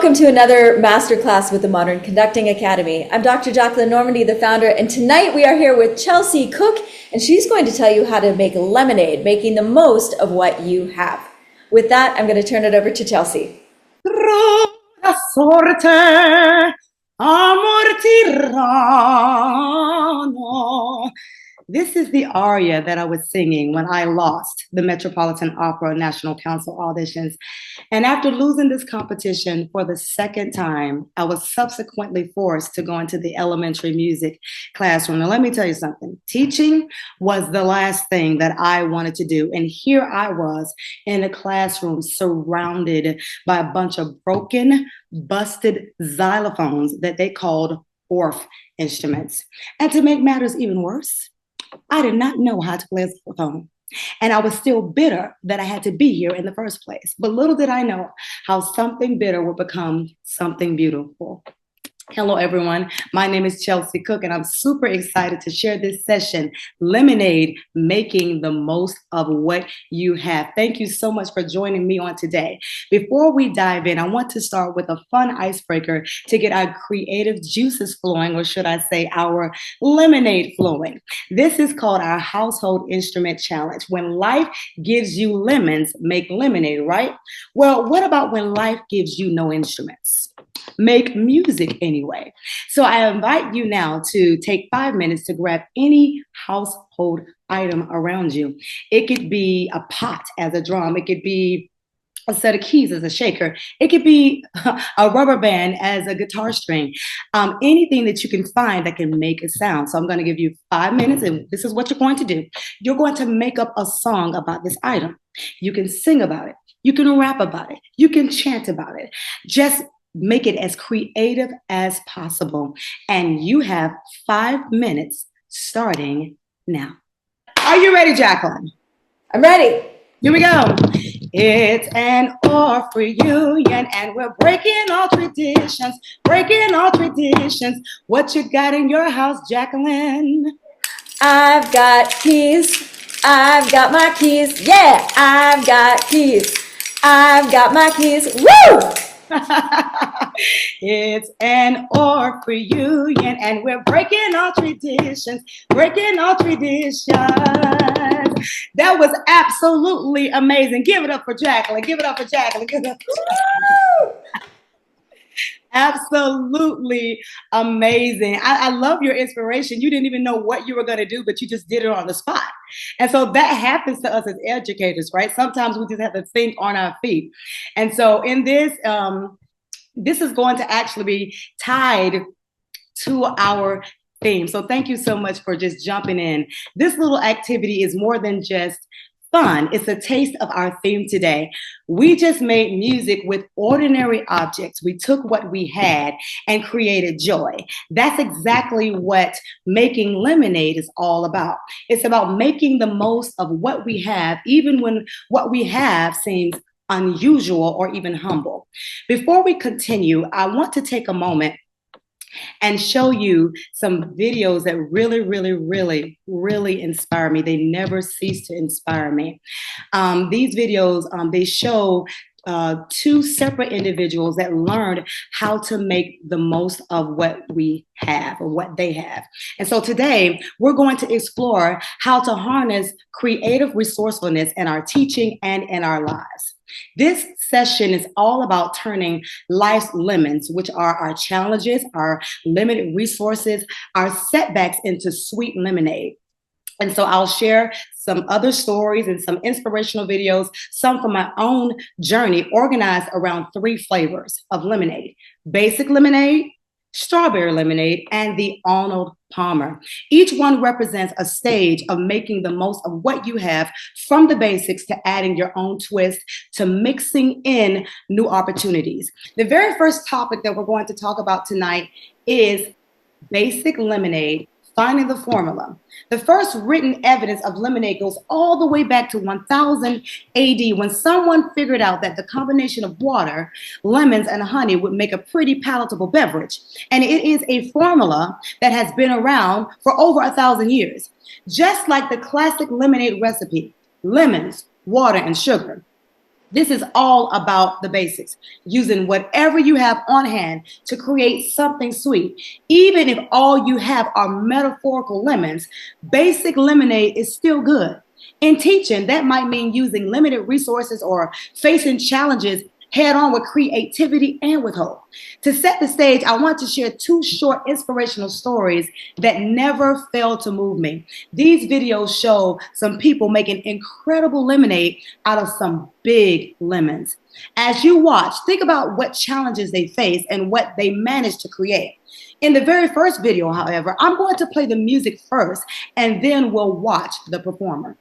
welcome to another masterclass with the Modern Conducting Academy. I'm Dr. Jacqueline Normandy, the founder, and tonight we are here with Chelsea Cook, and she's going to tell you how to make lemonade, making the most of what you have. With that, I'm going to turn it over to Chelsea. Sorte, amor tirano. This is the aria that I was singing when I lost the Metropolitan Opera National Council auditions. And after losing this competition for the second time, I was subsequently forced to go into the elementary music classroom. Now, let me tell you something. Teaching was the last thing that I wanted to do. And here I was in a classroom surrounded by a bunch of broken, busted xylophones that they called Orff instruments. And to make matters even worse, I did not know how to play a xylophone. And I was still bitter that I had to be here in the first place. But little did I know how something bitter would become something beautiful. Hello, everyone. My name is Chelsea Cook, and I'm super excited to share this session, Lemonade, Making the Most of What You Have. Thank you so much for joining me on today. Before we dive in, I want to start with a fun icebreaker to get our creative juices flowing, or should I say our lemonade flowing. This is called our Household Instrument Challenge. When life gives you lemons, make lemonade, right? Well, what about when life gives you no instruments? Make music anyway. So I invite you now to take 5 minutes to grab any household item around you. It could be a pot as a drum. It could be a set of keys as a shaker. It could be a rubber band as a guitar string. Anything that you can find that can make a sound. So I'm going to give you 5 minutes, and this is what you're going to do. You're going to make up a song about this item. You can sing about it. You can rap about it. You can chant about it. Just make it as creative as possible. And you have 5 minutes starting now. Are you ready, Jacqueline? I'm ready. Here we go. It's an Orff reunion, and we're breaking all traditions, breaking all traditions. What you got in your house, Jacqueline? I've got keys. I've got my keys. Yeah, I've got keys. I've got my keys. Woo! It's an Orff reunion, and we're breaking all traditions, breaking all traditions. That was absolutely amazing. Give it up for Jacqueline. Give it up for Jacqueline. Give it up. Absolutely amazing. I love your inspiration. You didn't even know what you were going to do, but you just did it on the spot. And so that happens to us as educators, right? Sometimes we just have to think on our feet. And so in this, this is going to actually be tied to our theme. So thank you so much for just jumping in. This little activity is more than just fun. It's a taste of our theme today. We just made music with ordinary objects. We took what we had and created joy. That's exactly what making lemonade is all about. It's about making the most of what we have, even when what we have seems unusual or even humble. Before we continue, I want to take a moment and show you some videos that really inspire me. They never cease to inspire me. These videos, they show 2 separate individuals that learned how to make the most of what we have or what they have. And so today we're going to explore how to harness creative resourcefulness in our teaching and in our lives. This session is all about turning life's lemons, which are our challenges, our limited resources, our setbacks, into sweet lemonade. And so I'll share some other stories and some inspirational videos, some from my own journey, organized around 3 flavors of lemonade: basic lemonade, strawberry lemonade, and the Arnold Palmer. Each one represents a stage of making the most of what you have, from the basics to adding your own twist to mixing in new opportunities. The very first topic that we're going to talk about tonight is basic lemonade, finding the formula. The first written evidence of lemonade goes all the way back to 1000 AD, when someone figured out that the combination of water, lemons, and honey would make a pretty palatable beverage. And it is a formula that has been around for over 1,000 years. Just like the classic lemonade recipe: lemons, water, and sugar. This is all about the basics, using whatever you have on hand to create something sweet. Even if all you have are metaphorical lemons, basic lemonade is still good. In teaching, that might mean using limited resources or facing challenges head on with creativity and with hope. To set the stage, I want to share two short inspirational stories that never fail to move me. These videos show some people making incredible lemonade out of some big lemons. As you watch, think about what challenges they face and what they managed to create. In the very first video, however, I'm going to play the music first, and then we'll watch the performer.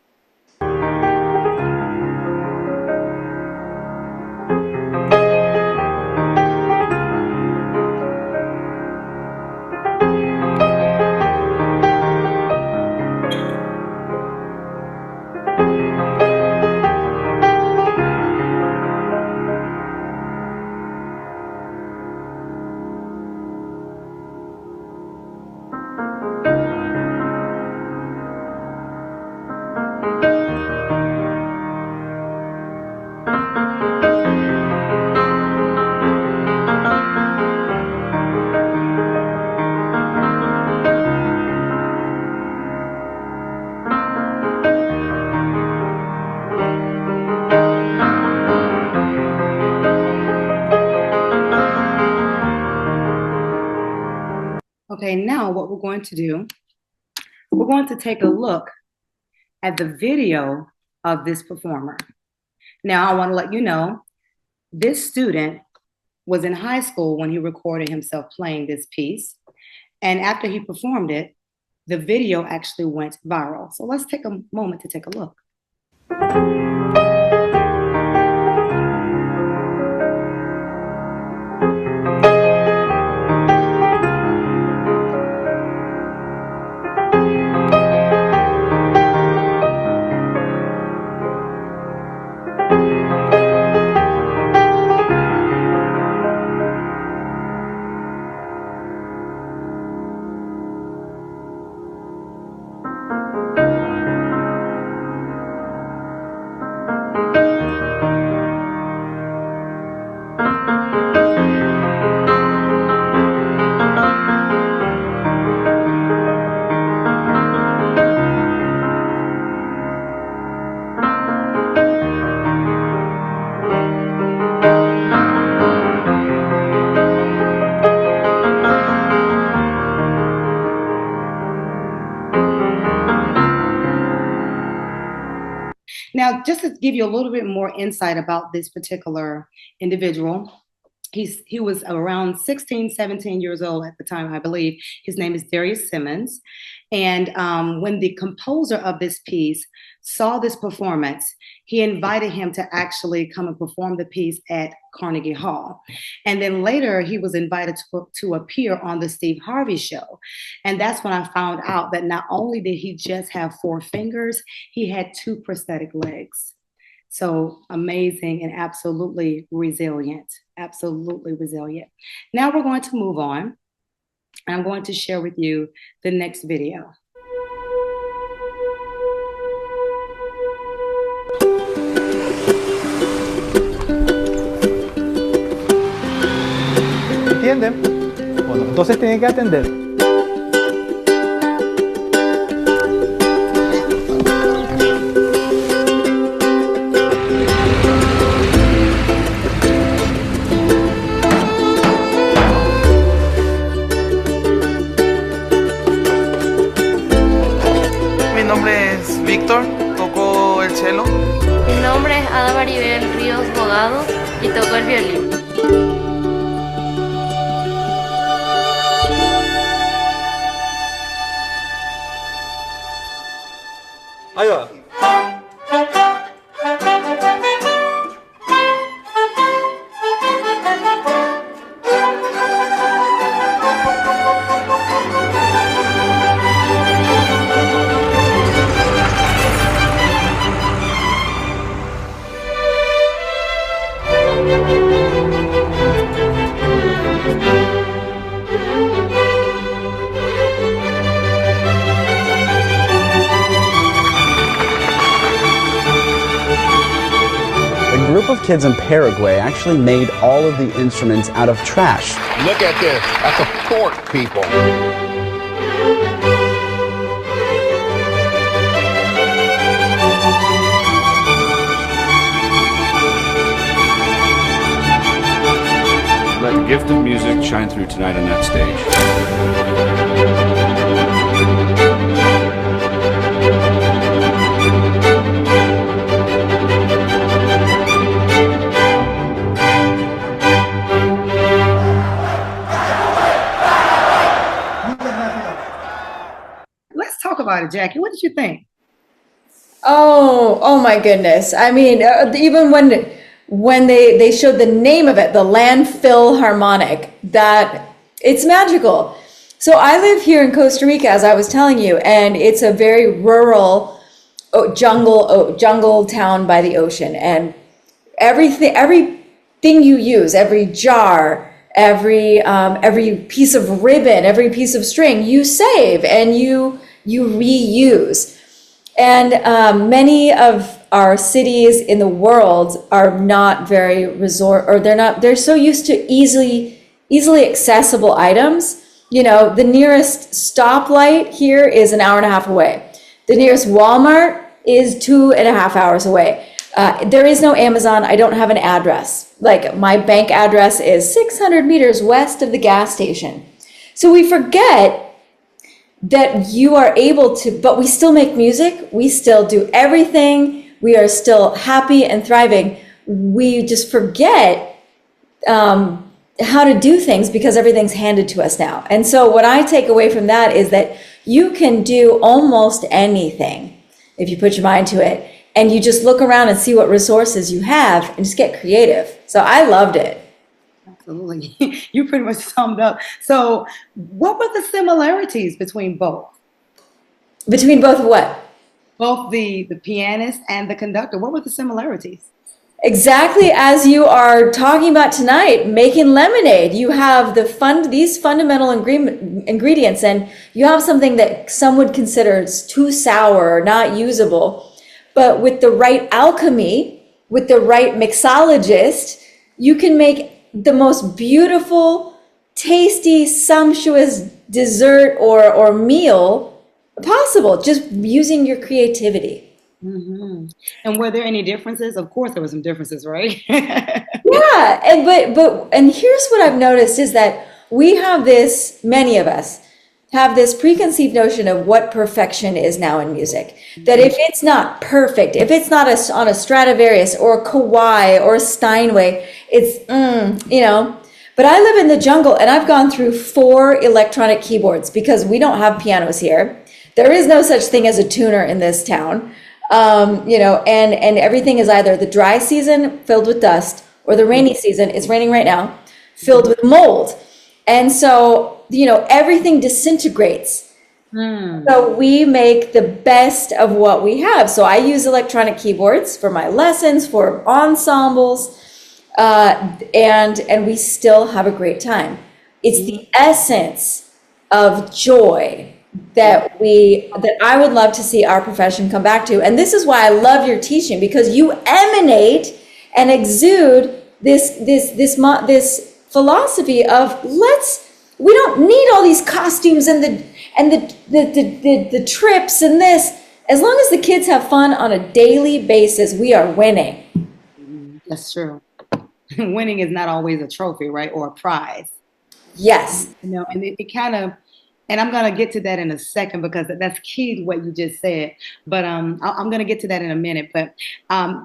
Okay, now what we're going to do, we're going to take a look at the video of this performer. Now, I want to let you know, this student was in high school when he recorded himself playing this piece. And after he performed it, the video actually went viral. So let's take a moment to take a look. Now, just to give you a little bit more insight about this particular individual, he was around 16, 17 years old at the time, I believe. His name is Darius Simmons. And when the composer of this piece saw this performance, he invited him to actually come and perform the piece at Carnegie Hall. And then later he was invited to appear on the Steve Harvey show. And that's when I found out that not only did he just have 4 fingers, he had 2 prosthetic legs. So amazing and absolutely resilient, absolutely resilient. Now we're going to move on. I'm going to share with you the next video. ¿Entienden? Bueno, entonces tienen que atender. Mi nombre es Víctor, toco el cello. Mi nombre es Ada Maribel Ríos Bogado y toco el violín. Ahí va. group of kids in Paraguay actually made all of the instruments out of trash. Look at this. That's a fork, people. Let the gift of music shine through tonight on that stage. Let's talk about it, Jackie. What did you think? Oh my goodness. I mean, even when they showed the name of it, the landfill harmonic, that it's magical. So I live here in Costa Rica, as I was telling you, and it's a very rural jungle town by the ocean, and everything you use, every jar, every piece of ribbon, every piece of string, you save and you reuse. And many of our cities in the world are not very they're so used to easily accessible items. You know, the nearest stoplight here is an hour and a half away. The nearest Walmart is 2.5 hours away. There is no Amazon. I don't have an address. Like, my bank address is 600 meters west of the gas station. So we forget that you are able to, but we still make music. We still do everything. We are still happy and thriving. We just forget how to do things because everything's handed to us now. And so what I take away from that is that you can do almost anything if you put your mind to it. And you just look around and see what resources you have and just get creative. So I loved it. Absolutely. You pretty much summed up. So what were the similarities between both? Between both of what? Both the pianist and the conductor. What were the similarities? Exactly as you are talking about tonight, making lemonade. You have these fundamental ingredients, and you have something that some would consider too sour or not usable. But with the right alchemy, with the right mixologist, you can make the most beautiful, tasty, sumptuous dessert or meal possible, just using your creativity. Mm-hmm. And were there any differences? Of course, there were some differences, right? Yeah, and here's what I've noticed is that many of us have this preconceived notion of what perfection is now in music. That if it's not perfect, if it's not on a Stradivarius or a Kawai or a Steinway, it's, But I live in the jungle and I've gone through 4 electronic keyboards because we don't have pianos here. There is no such thing as a tuner in this town. And everything is either the dry season filled with dust or the rainy season, it's raining right now, filled with mold. And so, everything disintegrates. So we make the best of what we have. So I use electronic keyboards for my lessons, for ensembles, and we still have a great time. It's the essence of joy that I would love to see our profession come back to. And this is why I love your teaching, because you emanate and exude this philosophy of we don't need all these costumes and the trips and this. As long as the kids have fun on a daily basis, we are winning. That's true. Winning is not always a trophy, right? Or a prize. Yes. And it kind of, and I'm going to get to that in a second because that's key to what you just said. But I'm going to get to that in a minute. But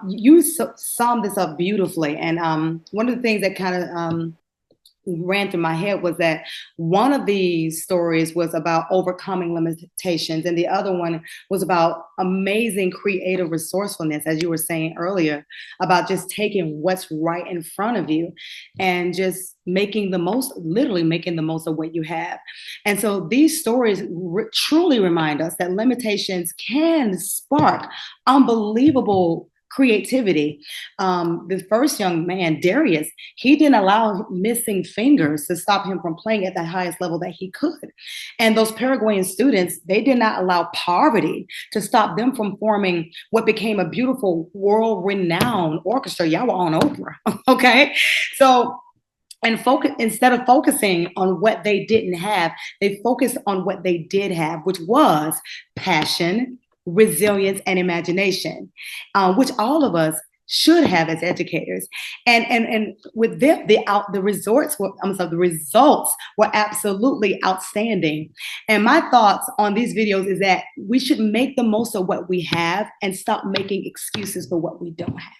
you summed this up beautifully. And one of the things that kind of ran through my head was that one of these stories was about overcoming limitations, and the other one was about amazing creative resourcefulness, as you were saying earlier, about just taking what's right in front of you and just literally making the most of what you have. And so these stories truly remind us that limitations can spark unbelievable creativity. The first young man, Darius, he didn't allow missing fingers to stop him from playing at the highest level that he could. And those Paraguayan students, they did not allow poverty to stop them from forming what became a beautiful world-renowned orchestra. Y'all were on Oprah, okay? So, and focus, instead of focusing on what they didn't have, they focused on what they did have, which was passion, resilience, and imagination, which all of us should have as educators. And with them, the results were absolutely outstanding. And my thoughts on these videos is that we should make the most of what we have and stop making excuses for what we don't have.